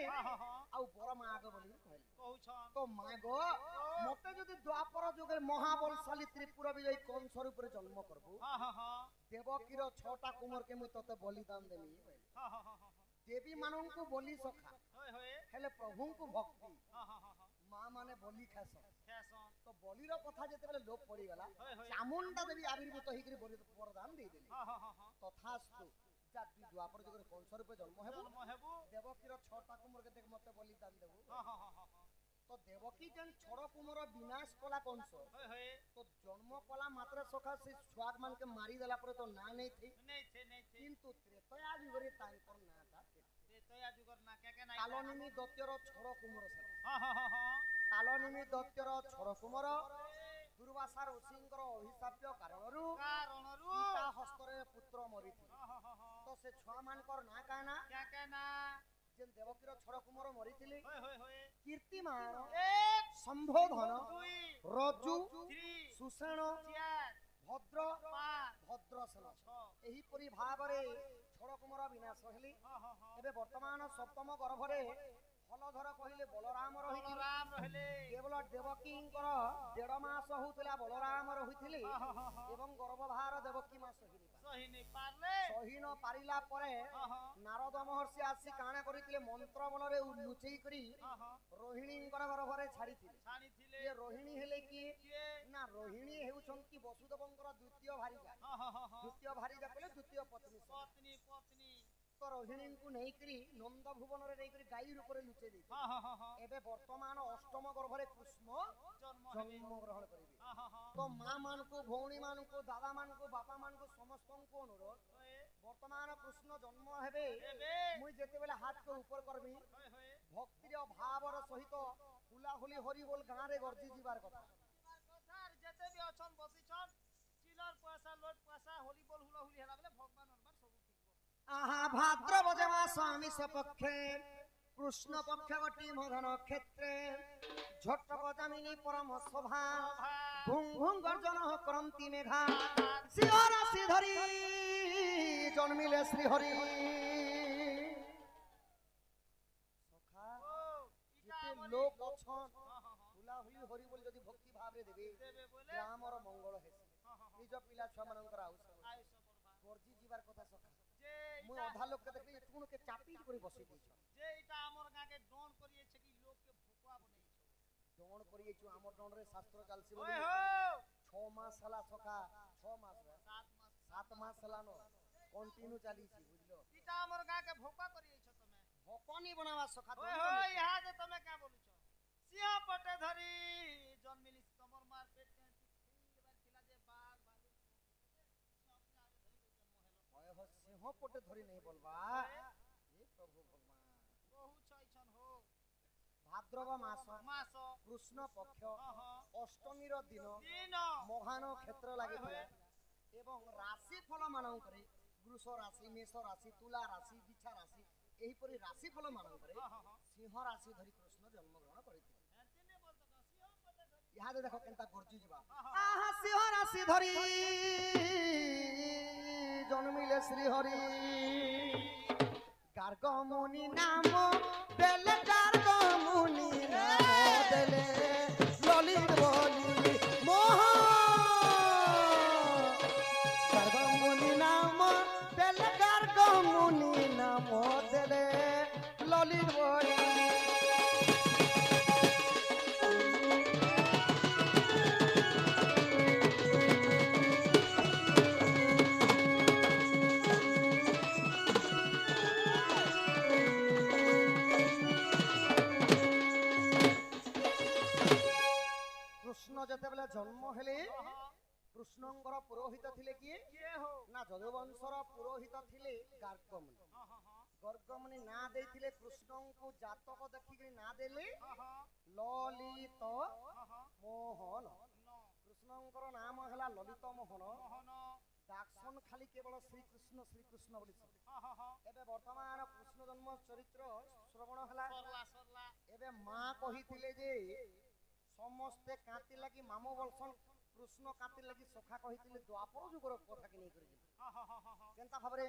ଆଉ ବର ମାଗ ବୋଲି କହିଲେ କହୁଛନ୍ তো মাগো মতে যদি দ্বাপর যুগে মহাবলশালী ত্রিপুরা বিজয়ী কংস রূপে জন্ম করবো ହଁ দেবকীর ছটা কুমরকে মুই তোতে বলিদান দেবি দেবী মানଙ୍କୁ বলি সখা ହୋଏ ହେଲେ ପ୍ରଭୁଙ୍କୁ ଭକ୍ତି ହଁ ମା ମାନେ ବଲି ଖାସ ଫ୍ୟାସନ୍ ତ ବଲିର କଥା ଯେତେବେଳେ ଲୋପ ପଡିଗଲା ହୋଏ ଚାମୁଣ୍ଡା ଦେବୀ ଆବିର୍ଭୂତ ହେଇକରି ବରଦାନ ଦେଇଦେଲେ ହଁ ତଥାସ୍ତୁ ଜାତି ଦ୍ୱାପର ଯୁଗରେ କଂସ ରୂପେ ଜନ୍ମ ହେବ ଜନ୍ମ ହେବୁ ଦେବକୀର ଛଟା କୁମରକେ ଦେଖ ମତେ ବଲିଦାନ ଦେବୁ ହଁ তো দেবকী যেন ছড় কুমর বিনাশ কলা কংস ହୋଏ তো জন্ম কলা মাত্র সখা সে ছুয়াক মানকে মারি দেলা পরে তো না নেই থি নেই থে কিন্তু ত্রেতয়া যুগরে তাঙ্কর নাটা ত্রেতয়া যুগর না কে নাই কালনিমি দৈত্যর ছড় কুমর সেটা ହଁ কালনিমি দৈত্যর ছড় কুমর দুর্বাসা ঋষিঙ্কর অভিশাপ্য কারণରୁ କାରଣରୁ ପିତା ହସ୍ତରେ ପୁତ୍ର ମରିଥିଲେ ହଁ ତ ସେ ଛୁଆ ମାନଙ୍କର ନା କାଣା क्या ना ଯେ ଦେବକୀର ଛଡ଼ କୁମର ମରିଥିଲେ ହୋଏ କୀର୍ତ୍ତିମାନ एक ସମ୍ବୋଧନ दुई ରଜୁ थ्री ସୁଷେଣ चार ଭଦ୍ର पाँच ଭଦ୍ରସେନ छः ଏହିପରି ଭାବରେ ଛଡ଼ କୁମର ବିନାଶ ହେଲେ हाँ ଏବେ ବର୍ତ୍ତମାନ ସପ୍ତମ ଗର୍ଭରେ ଫଲଧର କହିଲେ ବଳରାମ ରହିଥିଲେ राम रहले କେବଳ ଦେବକୀଙ୍କର 1.5 ମାସ ହଉଥିଲା ବଳରାମ ରହିଥିଲେ ଏବଂ ଗର୍ଭଭାର ଦେବକୀ ମା ସହିନି सही नहीं पारले ସହି ନ ପାରିଲା ପରେ हाँ ନାରଦ ମହର୍ଷି ଆସି କାଣା କରିଥିଲେ ମନ୍ତ୍ର ବଳରେ ଲୁଚେଇ କରି हाँ ରୋହିଣୀଙ୍କର ଗର୍ଭରେ ଛାଡ଼ିଥିଲେ छाड़ी थिले ଏ ରୋହିଣୀ ହେଲେ କିଏ किए ନା ରୋହିଣୀ ହେଉଛନ୍ତି ବସୁଦେବଙ୍କର ଦ୍ୱିତୀୟ ଭାରିଜା हाँ ଦ୍ୱିତୀୟ ଭାରିଜା କହିଲେ ଦ୍ୱିତୀୟ ପତ୍ନୀ पत्नी पत्नी ତ ରୋହିଣୀଙ୍କୁ ନେଇକରି ନନ୍ଦ ଭୁବନରେ ନେଇକରି ଗାଈ ରୂପରେ ଲୁଚେଇ ଦେଇଥିଲେ। ଏବେ ବର୍ତ୍ତମାନ ଅଷ୍ଟମ ଗର୍ଭରେ କୃଷ୍ଣ ଜନ୍ମ ଗ୍ରହଣ କରିବେ। ତ ମା ମାନଙ୍କୁ, ଭଉଣୀ ମାନଙ୍କୁ, ଦାଦା ମାନଙ୍କୁ, ବାପା ମାନଙ୍କୁ ସମସ୍ତଙ୍କୁ ଅନୁରୋଧ, ବର୍ତ୍ତମାନ କୃଷ୍ଣ ଜନ୍ମ ହେବେ, ମୁଇଁ ଯେତେବେଳେ ହାତକୁ ଉପର କରବି ଭକ୍ତିର ଭାବର ସହିତ ହୁଲାହୁଲି ହରି ବୋଲ ଗାଁରେ ଗର୍ଜି ଯିବାର କଥା। ଯେତେ ବି ଅଛନ୍ ବସିଛନ୍ ଚିଲର ପଇସା ଲୋଟ ପଇସା ହୋଲି ବୋଲ ହୁଲା ହୁଲି ହେଲା ବେଲେ ଭଗବାନ অনুবার ସବୁ ঠিক আহা ভাদ্রপদ মাস আমিষ পক্ষে কৃষ্ণ পক্ষ গটি মধন ক্ষেত্রে ঝট্ট গজামিনী পরম শোভা ঘুম ঘুম গর্জন করন্তি মেঘা শিহর শ্রীধরি জন্মিলে শ্রীহরি। সখা যেতে লোক অছন হুলাহুলি হরি বলে যদি ভক্তি ভাবে দেবে গ্রামর মঙ্গল হেসে নিজ পিলা ছুয়া মানଙ୍କର আয়ুষ গর্জি ଯିବାର কথা। সখা মুই অধা লোককে দেখলি এটুকুকে চাপি করে বসে দিয়েছ যে এটা আমার গাকে ডন করিয়েছে কি লোককে ভোকুয়া বনেইছো ডন করিয়েছু। আমার ডনরে শাস্ত্র চালছি ওই বলি হো 6 মাস হলা। সখা 6 মাস 7 মাস 7 মাস হলানো কন্টিনিউ চালিছি বুঝলো। এটা আমার গাকে ভোকুয়া করিয়েছো তুমি ভকনি বানাবা সখা। ওই হো ইহা যে তুমি কা বলছো সিংহ পটে ধরি জন্মিলি তোমার মার পেট কে ছিলা যে বাঘ ভালু সিংহ পটে ধরি নেই বলবা। হে প্রভু ভগবান, বহু চাইছন হো ভাদ্রব মাস মাস কৃষ্ণ পক্ষ হ্যাঁ অষ্টমীর দিন দিন মহান ক্ষেত্র লাগিଥିଲା এবং রাশি ফল ମାନଙ୍କରେ ବୃଷ ରାଶି, ମେଷ ରାଶି, ତୁଲା ରାଶି, ବିଛା ରାଶି ଏହିପରି ରାଶି ଫଳ ମାନଙ୍କରେ ସିଂହ ରାଶି ଧରି କୃଷ୍ଣ ଜନ୍ମଗ୍ରହଣ କରିଥିଲେ। ଏତିନେ ବୋଲତ କା ସିଂହ ପଟେ ଧରି ଇହାଦେ ଦେଖ କେନ୍ତା ଗର୍ଜି ଯିବା। ଆହା ସିଂହ ରାଶି ଧରି ଜନ୍ମିଲେ ଶ୍ରୀ ହରି গার্গ মুনি নাম দেলে, গার্গ মুনি নাম দেলে ললিত বলি মোহ। গার্গ মুনি নাম দেলে, গার্গ মুনি নাম দেলে ললিত বলি। কৃষ্ণ যেতেবেলে জন্ম হেলে কৃষ্ণঙ্কর পুরোহিত থিলে কিয়ে কিয়ে হো না যদুবংশর পুরোহিত থিলে গার্গমুনি। গার্গমুনি না দেইଥିଲେ কৃষ্ণଙ୍କୁ জাতক ଦେଖିକି না দেলে ললিত মোহন। কৃষ্ণঙ্কর নাম হেলা ললিত মোহন। ডাকসন খালি কেবল শ্রীকৃষ্ণ শ্রীকৃষ্ণ বলি। এবে বর্তমান কৃষ্ণ জন্ম চরিত্র শ্রবণ হেলা। সরলা সরলা এবে মা কহিଥିଲେ যে ସମସ୍ତେ କାନ୍ତି ଲାଗି ମାମୁ ବଲସନ କୃଷ୍ଣ କାନ୍ତି ଲାଗି ସଖା କହିଥିଲେ ଦ୍ୱାପର ଯୁଗର କଥା କି ନେଇ କରି କେନ୍ତା ଭାବରେ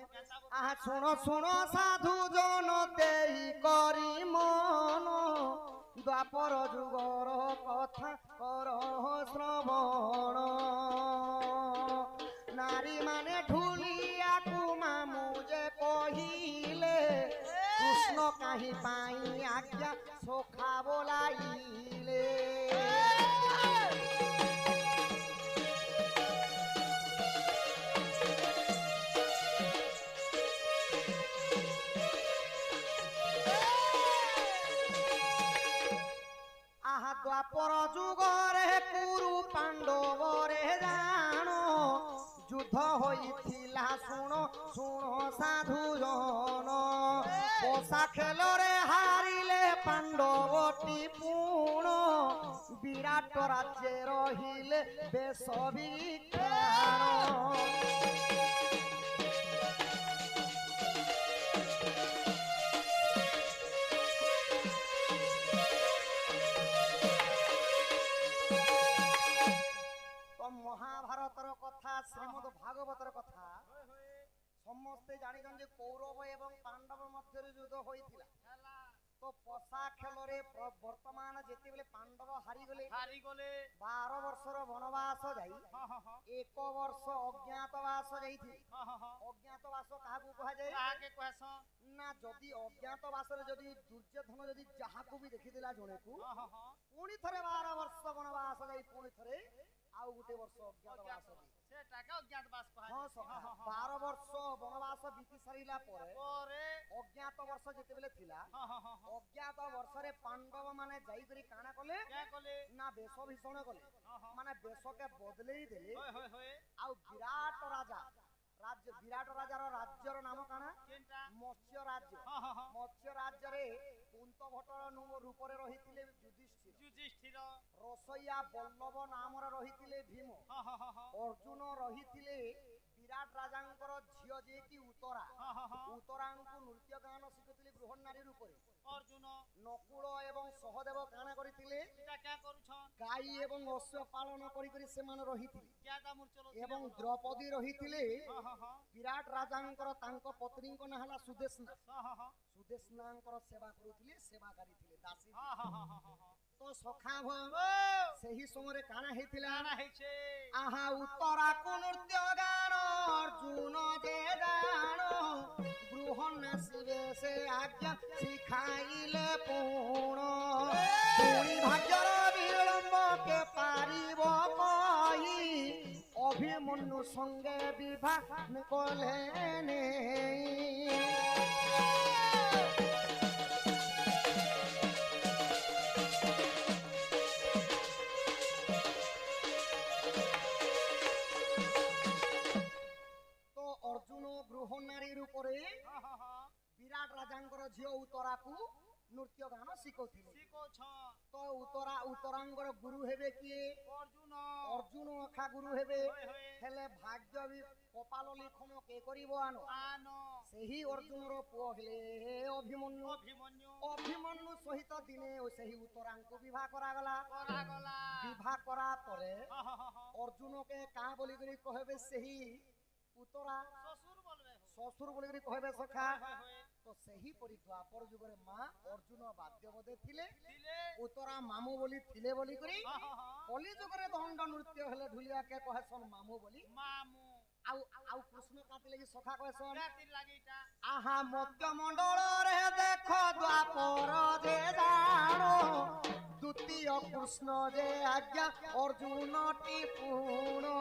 ଆହା ଶୁଣ ଶୁଣ ସାଧୁ ଜନ ଦେଇ କରି ମନ ଦ୍ୱାପର ଯୁଗର କଥା କର ଶ୍ରବଣ। ନାରୀ ମାନେ ଢୁଲିଆକୁ ମାମୁ ଯେ କହିଲେ কৃষ্ণ কাহি পাই আজ্ঞা সখা বলাইলে। আহা দ্বাপর যুগরে কুরু পাণ্ডবরে জাণ যুদ্ধ হইଥିଲା শুণ শুণ সাধু জন। পশা খেলরে হারিলে পাণ্ডবটি পুণ বিরাট রাজ্যে রহিলে বেশ বিখ্যাত। মহাভারতর কথা, শ্রীমদ ভাগবতর কথা সমস্তে জানিছেন যে কৌরব এবং পাণ্ডব মধ্যে যুদ্ধ হয়েছিল। তো পশা খেলরে বর্তমান যেতেবেলে পাণ্ডব হারিগলে 12 বর্ষর বনবাস যাই 1 বর্ষ অজ্ঞাতবাস যাইছিল। অজ্ঞাতবাস কাহাকু কুহাযায়? কাকে কহসন না যদি অজ্ঞাতবাসরে যদি দুর্যোধন যদি যাহাকু বি দেখিদেলা জনেকু পুଣି ଥରେ 12 ବର୍ଷ ବନବାସ ଯାଇ ପୁଣି ଥରେ ଆଉ ଗୋଟେ ବର୍ଷ ଅଜ୍ଞାତବାସ ବି। ସେଟାକେ ଅଜ୍ଞାତବାସ ହଁ କୁହାଯାଏ। ସଖା ହଁ, ହଁ, 12 ବର୍ଷ ବନବାସ ବିତି ସାରିଲା ପରେ ପରେ ଅଜ୍ଞାତ ବର୍ଷ ଯେତେବେଳେ ଥିଲା ହଁ ହଁ ହଁ ହଁ ଅଜ୍ଞାତ ବର୍ଷରେ ପାଣ୍ଡବ ମାନେ ଯାଇକରି କାଣା କଲେ क्या कले ନା ବେଶ ଭୀଷଣ କଲେ ହଁ ହଁ ମାନେ ବେଶକେ ବଦଲେଇ ଦେଲେ होय होय होय ଆଉ ବିରାଟ ରାଜା ବିରାଟ ରାଜାର ରାଜ୍ୟର ନାମ କାଣା केनटा ମତ୍ସ୍ୟ ରାଜ୍ୟ ହଁ ହଁ ହଁ ମତ୍ସ୍ୟ ରାଜ୍ୟରେ କୁନ୍ତ ଭଟ୍ଟର ରୂପରେ ରହିଥିଲେ ଯୁଧିଷ୍ଠିର युधिष्ठिर ରସୋଇୟା ବଲ୍ଲଭ ନାମରେ ରହିଥିଲେ ଭୀମ ହଁ ହଁ ହଁ ହଁ ଅର୍ଜୁନ ରହିଥିଲେ ବିରାଟ ରାଜାଙ୍କର ଝିଅ ଯିଏକି ଉତ୍ତରା ହଁ ହଁ ହଁ ଉତ୍ତରାଙ୍କୁ ନୃତ୍ୟ ଗାନ ଶିଖୁଥିଲେ ଗୃହ ନାରୀ ରୂପରେ अर्जुन ନକୁଳ ଏବଂ ସହଦେବ କାଣା କରିଥିଲେ इटा क्या करूछन ଗାଈ ଏବଂ ଅଶ୍ଵ ପାଳନ କରି ସେମାନେ ରହିଥିଲେ क्या दामुर चलो ଏବଂ ଦ୍ରୌପଦୀ ରହିଥିଲେ ହଁ ହଁ ହଁ ବିରାଟ ରାଜାଙ୍କର ତାଙ୍କ ପତ୍ନୀଙ୍କ ନାଁ ହେଲା ସୁଦେଶନା ହଁ ହଁ ହଁ ସୁଦେଶନାଙ୍କର ସେବା କରୁଥିଲେ ସେବାକାରୀ ଥିଲେ ଦାସୀ ହଁ ହଁ ହଁ ହଁ ହଁ ତ ସଖା ଭ ओ ସେହି ସମୟରେ କାଣା ହେଇଥିଲା गाना ହେଇଛେ ଆହା ଉତ୍ତରାକୁ ନୃତ୍ୟ ଗାନ ଅର୍ଜୁନ ଯେ ଜାଣ ଗୃହ ନାସିବେ ସେ ଆଜ୍ଞା ଶିଖାଇଲେ ପୁଣ ପୁଣି ଭାଗ୍ୟର ବିଳମ୍ବ କେ ପାରିବ କହି ଅଭିମନ୍ୟୁ ସଙ୍ଗେ ବିବାହ କଲେ ନେଇ ତ ଅର୍ଜୁନ ଗୃହ ନାରୀ ରୂପରେ ହଁ ହଁ ହଁ ବିରାଟ ରାଜାଙ୍କର ଝିଅ ଉତ୍ତରାକୁ ନୃତ୍ୟ ଗାନ ଶିଖଉଥିଲେ ଶିଖୋଛନ ତ ଉତ୍ତରାଙ୍କର ଗୁରୁ ହେବେ କିଏ अर्जुन ଅର୍ଜୁନ ଅଖା ଗୁରୁ ହେବେ होय होय ହେଲେ ଭାଗ୍ୟ ବି କପାଳ ଲିଖନ କେ କରିବ ଆନ आन ସେହି ଅର୍ଜୁନର ପୁଅ ହେଲେ ଅଭିମନ୍ୟୁ अभिमन्यु ଅଭିମନ୍ୟୁ ସହିତ ଦିନେ ସେହି ଉତ୍ତରାଙ୍କୁ ବିବାହ କରାଗଲା କରାଗଲା ବିବାହ କରା ପରେ ହଁ ହଁ ହଁ ହଁ ଅର୍ଜୁନକେ କାଁ ବୋଲିକରି କହିବେ ସେହି ଉତ୍ତରା শ্বশুর বলবে হো শ্বশুর ବୋଲିକରି କହିବେ ସଖା হয় হয় ତ ସେହିପରି ଦ୍ୱାପର ଯୁଗରେ ମା ଅର୍ଜୁନ ବାଦ୍ୟବଦେ ଥିଲେ দিলে ଉତ୍ତରା ମାମୁ ବୋଲି ଥିଲେ ବୋଲିକରି ହଁ ହଁ ହଁ କଲି ଯୁଗରେ ଦଣ୍ଡ ନୃତ୍ୟ ହେଲେ ଢୁଲିଆକେ କହେସନ୍ ମାମୁ ବୋଲି মামু ଆଉ ଆଉ କୃଷ୍ଣ କାତି ଲାଗି ସଖା କହେସନ୍ রাতির লাগিটা আহা মধ্য মণ্ডଳରେ ଦେଖ ଦ୍ୱାପର ଯେ ଜାଣ ଦ୍ୱିତୀୟ କୃଷ୍ଣ ଯେ ଆଜ୍ଞା ଅର୍ଜୁନଟି ପୁଣ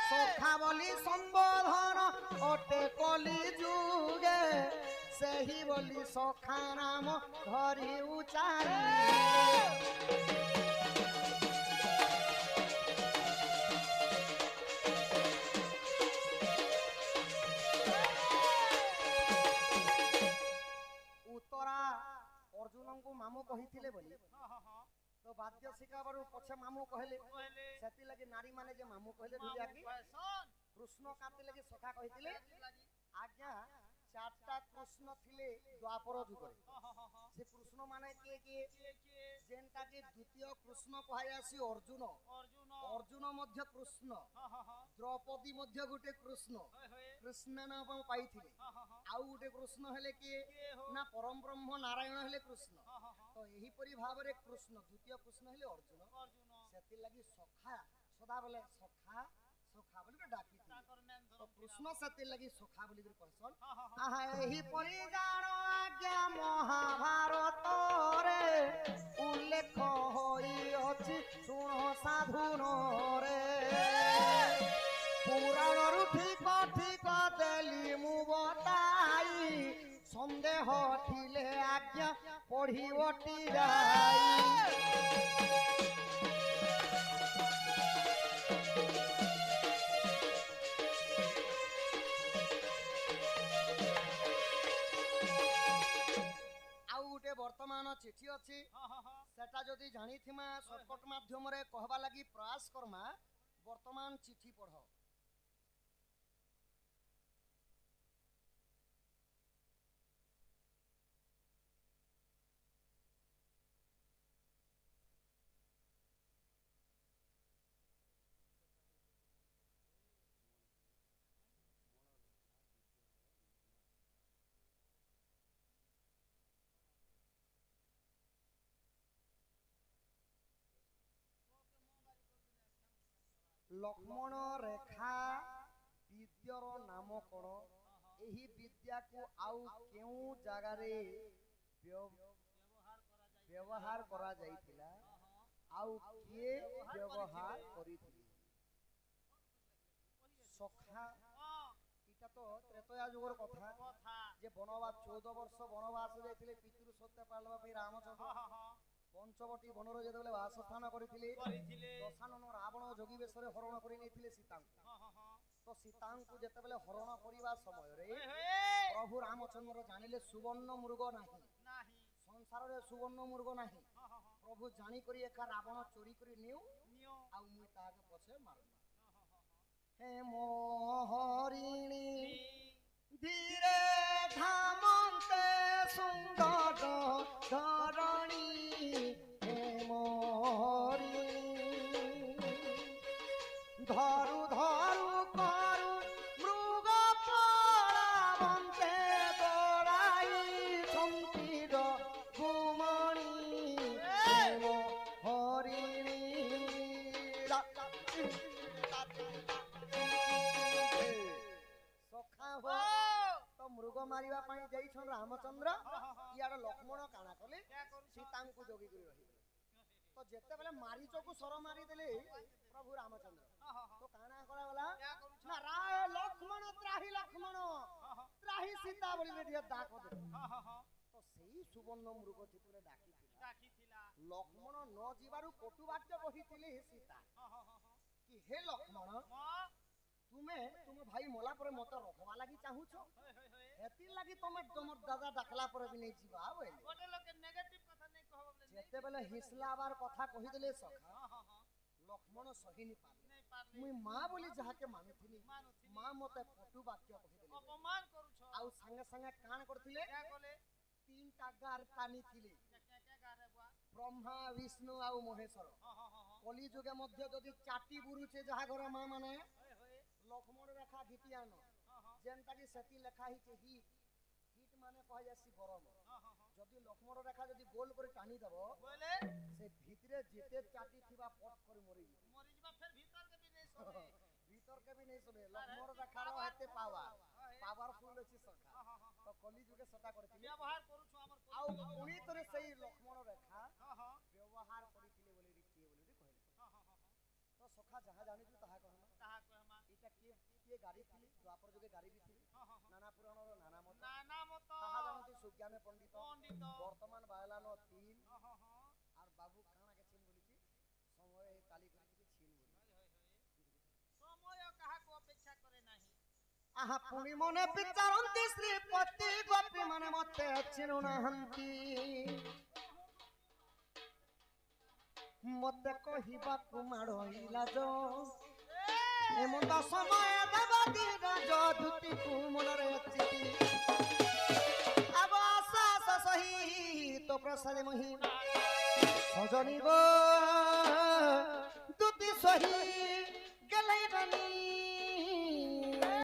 ସଖା ବୋଲି ସମ୍ବୋଧନ ଅଟେ କଲି ଯୁଗେ ସେହି ବୋଲି ସଖା ନାମ ଧରି ଉଚାରି ଉତ୍ତରା ଅର୍ଜୁନଙ୍କୁ ମାମୁ କହିଥିଲେ ବୋଲି ହଁ ହଁ ହଁ ତ ବାଦ୍ୟ ଶିଖାବାରୁ ପଛେ ମାମୁ କହିଲେ কইলে ସେଥିଲାଗି ନାରୀ ମାନେ যে ମାମୁ କହିଲେ মামু ঢুলিଆକି কয়সন କୃଷ୍ଣ କାତି ଲାଗି ସଖା କହିଥିଲେ রাতির লাগি ଆଜ୍ଞା ଚାରିଟା କୃଷ୍ଣ ଥିଲେ ଦ୍ୱାପର ଯୁଗରେ ହଁ ହଁ ହଁ ହଁ ସେ କୃଷ୍ଣ ମାନେ କିଏ କିଏ কে কে ଯେନ୍ଟା କି ଦ୍ୱିତୀୟ କୃଷ୍ଣ କୁହାଯାସି ଅର୍ଜୁନ অর্জুন ଅର୍ଜୁନ ମଧ୍ୟ କୃଷ୍ଣ হ্যাঁ হ্যাঁ হ্যাঁ ଦ୍ରୌପଦୀ ମଧ୍ୟ ଗୋଟେ କୃଷ୍ଣ হয় হয় କୃଷ୍ଣ ନାମ ପାଇଥିଲେ হ্যাঁ হ্যাঁ হ্যাঁ ଆଉ ଗୋଟେ କୃଷ୍ଣ ହେଲେ କିଏ কে হো ନା ପରମ ବ୍ରହ୍ମ ନାରାୟଣ ହେଲେ କୃଷ୍ଣ হ্যাঁ হ্যাঁ হ্যাঁ ତ ଏହିପରି ଭାବରେ କୃଷ୍ଣ ଦ୍ୱିତୀୟ କୃଷ୍ଣ ହେଲେ ଅର୍ଜୁନ অর্জুন ସେଥିଲାଗି ସଖା ସଦାବେଳେ ସଖା ସଖା ବୋଲି ଡାକିଥିଲେ তাকর মেন ତ ধরম କୃଷ୍ଣ ସେଥିଲାଗି ସଖା ବୋଲିକରି କହିସନ୍ হ্যাঁ ହ্যাঁ হ্যাঁ ଆହା ଏହିପରି ଜାଣ ଆଜ୍ଞା ମହାଭାରତରେ ଉଲ୍ଲେଖ ହୋଇଅଛି ଶୁଣ ସାଧୁନରେ ପୁରାଣରୁ ଠିକ ଠିକ ଦେଲି ମୁଁ ବତାଇ ସନ୍ଦେହ ଥିଲେ ଆଜ୍ଞା ପଢିବଟି ଯାଇ ଆଉ ଗୋଟେ ବର୍ତ୍ତମାନ ଚିଠି ଅଛି হ্যাঁ হ্যাঁ হ্যাঁ সেটা যদি জানিথিমা শর্টকট মাধ্যমরে কহবা লাগি প্রয়াস করমা বর্তমান চিঠি পড় লক্ষ্মণ রেখা বিদ্যার নাম কোণ ଏହି ବିଦ୍ୟାକୁ ଆଉ କେଉଁ ଜାଗାରେ ବ୍ୟବହାର କରାଯାଇଥିଲା ଆଉ କିଏ ବ୍ୟବହାର କରିଥିଲେ সখা হ্যাঁ, এটা তো ত্রেতয়া যুগর কথা কথা যে বনবাস 14 ବର୍ଷ বনবাস ଯାଇଥିଲେ ପିତୃ ସତ୍ୟ ପାଳବା ପାଇଁ ରାମଚନ୍ଦ୍ର ହଁ, ହଁ, ହଁ, ପଞ୍ଚବଟୀ ବନର ଯେତେବେଳେ ବାସସ୍ଥାନ କରିଥିଲେ କରିଥିଲେ ଦଶାନନ ରାବଣ ଯୋଗୀ ବେଶରେ ହରଣ କରି ନେଇଥିଲେ ସୀତାଙ୍କୁ ହଁ, ହଁ, ହଁ। ତ ସୀତାଙ୍କୁ ଯେତେବେଳେ ହରଣ କରିବା ସମୟରେ ହେ, ହେ, ପ୍ରଭୁ ରାମଚନ୍ଦ୍ର ଜାଣିଲେ ସୁବର୍ଣ୍ଣ ମୃଗ ନାହିଁ ନାହିଁ ସଂସାରରେ ସୁବର୍ଣ୍ଣ ମୃଗ ନାହିଁ ହଁ, ହଁ, ହଁ, ପ୍ରଭୁ ଜାଣିକରି ଏକା ରାବଣ ଚୋରି କରି ନେଉ ନିଅ ଆଉ ମୁଁ ତାହାକେ ପଛେ ମାରମା ହଁ, ହଁ, ହଁ, ହଁ। ହେ ମୋହରିଣୀ ନି, ধীরে ধামন্তে সুন্দর ধরণী হে মোহরিণী ধরু ধরু করু মৃগ পরাবন্তে গড়াই সন্তির গুমণি হে মোহরিণী সখা ও, হো তো মৃগ মারিবা পাই যাইছন রামচন্দ্র ইয়ার লক্ষ্মণ কাଣା কলে क्या करू छी? সীতাଙ୍କୁ জগি କରି ରହିଲେ তো যেତେବେଳେ মারিচକୁ সর মারি দেলে প্রভু রামচন্দ্র ହଁ, ହଁ, ହଁ। তো কাଣା କରାଗଲା क्या करू छी? না রায় লক্ষ্মণ ହଁ, ହଁ, ত্রাহি সীতা বলি দিয়ে ডাক দেবে ହଁ, ହଁ, ହଁ। তো সেই সুবর্ণ মৃগ যেତେବେଳେ ডাকিଥିଲା ডাকিଥିଲା লক্ষ্মণ ନ ଯିବାରୁ କଟୁବାକ୍ୟ କହିଥିଲେ ସୀତା ହଁ, ହଁ, ହଁ, ହଁ। କି ହେ ଲକ୍ଷ୍ମଣ ମ, ତୁମେ ତୁମ ଭାଇ ମଲା ପରେ ମତେ ରଖବା ଲାଗି ଚାହୁଁଛ ହଏ, ହଏ, ହଏ। ଏଥିର୍ ଲାଗି ତମେ ତମର ଦାଦା ଡାକଲା ପରେ ବି ନେଇ ଯିବା ବୋଇଲେ ଗୋଟେ ଲୋକେ ନେଗେଟିଭ କଥା ନେଇ କହିବ ବୋଲେ ନେଇ ଯେତେବେଳେ ହିସଲାବାର କଥା କହିଦେଲେ ସଖା ହଁ, ହଁ, ହଁ। ଲକ୍ଷ୍ମଣ ସହିନି ପାରିଲେ ନେଇ ପାରିଲି ମୁଇଁ ମା ବୋଲି ଯାହାକେ ମାନୁଥିଲି ମାନୁଥିଲି। ମା ମତେ କଟୁ ବାକ୍ୟ କହିଦେଲେ ଅପମାନ କରୁଛ ଆଉ ସାଙ୍ଗେ ସାଙ୍ଗେ କାଣ କରିଥିଲେ क्या କଲେ ତିନଟା ଗାର ଟାଣିଥିଲେ क्या ଗାରେ ବୁଆ ବ୍ରହ୍ମା ବିଷ୍ଣୁ ଆଉ ମହେଶ୍ୱର ହଁ, ହଁ, ହଁ, ହଁ। କଲି ଯୁগে ମଧ୍ୟ ଯଦି ଚାଟି ବୁରୁଛେ ଯାହା ଘର ମା ମାନେ ହଏ, ହଏ। ଲକ୍ଷ୍ମଣ ରେଖା ଘିଟି ଆନ ହଁ, ହଁ, ଯେନ୍ତା କି ସେଠି ଲେଖା ହେଇଛି ହିଟ ହିଟ ମାନେ କୁହାଯାସି ଗରମ ହଁ, ହଁ, ହଁ। ଯଦି ଲକ୍ଷ୍ମଣ ରେଖା ଯଦି ଗୋଲ କରି ଟାଣିଦବ ବୋଇଲେ ସେ ଭିତରେ ଯେତେ ଚାଟି ଥିବା ପଟ କରି ମରିଯିବ ମରିଯିବା ଫେର ଭିତର କେ ବି ନେଇ ସରେ ভিতর কে भी नहीं सुने লক্ষ্মণ রেখার হেতে পাওয়ার পাওয়ারফুল ଅଛି সখা ହଁ, ହଁ, ହଁ, তো কলি যুগে সেটা କରିଥିଲେ ବ୍ୟବହାର କରୁଛୁ ଆମର ଆଉ ପୁଣି ଥରେ ସେଇ ଲକ୍ଷ୍ମଣ ରେଖା ହଁ, ହଁ, ବ୍ୟବହାର କରିଥିଲେ ବୋଲି କିଏ ବୋଲି କହିଲେ ହଁ, ହଁ, ହଁ, ହଁ। ତ ସଖା ଯାହା ଜାଣିଛୁ ତାହା କହନା ତାହା କହମା ଏଇଟା କିଏ କିଏ ଗାଡ଼ି ଥିଲେ ଦ୍ୱାପର ଯୁগে ଗାଡ଼ି ବି ଥିଲେ ହଁ, ହଁ, ହଁ। ନାନା ପୁରାଣର ନାନା ମତ ନାନା ମତ ତାହା ଜାଣନ୍ତି ସୁଜ୍ଞାନେ ପଣ୍ଡିତ ପଣ୍ଡିତ ବର୍ତ୍ତମାନ ବାୟଲାନ 3 ହଁ, ହଁ, ହଁ। আর বাবু কাଣା কে ছিন বলিছি সময় তালি করে ছিন বলি ହଏ, ହଏ, ହଏ। ସମୟ କାହାକୁ ଅପେକ୍ଷା କରେ ନାହିଁ আহা পুনি মনে বিচারন্তি শ্রীপতি গোপী মানে মতে চিনুনাহান্তি মতে কহিবাকু মাড়ইলা যো এমন্ত সময় দেবতী রাজ দূতিকু মনরে চিতি আবাসাস সহিত প্রসাদে মহি সজনী গো দূতি সহিত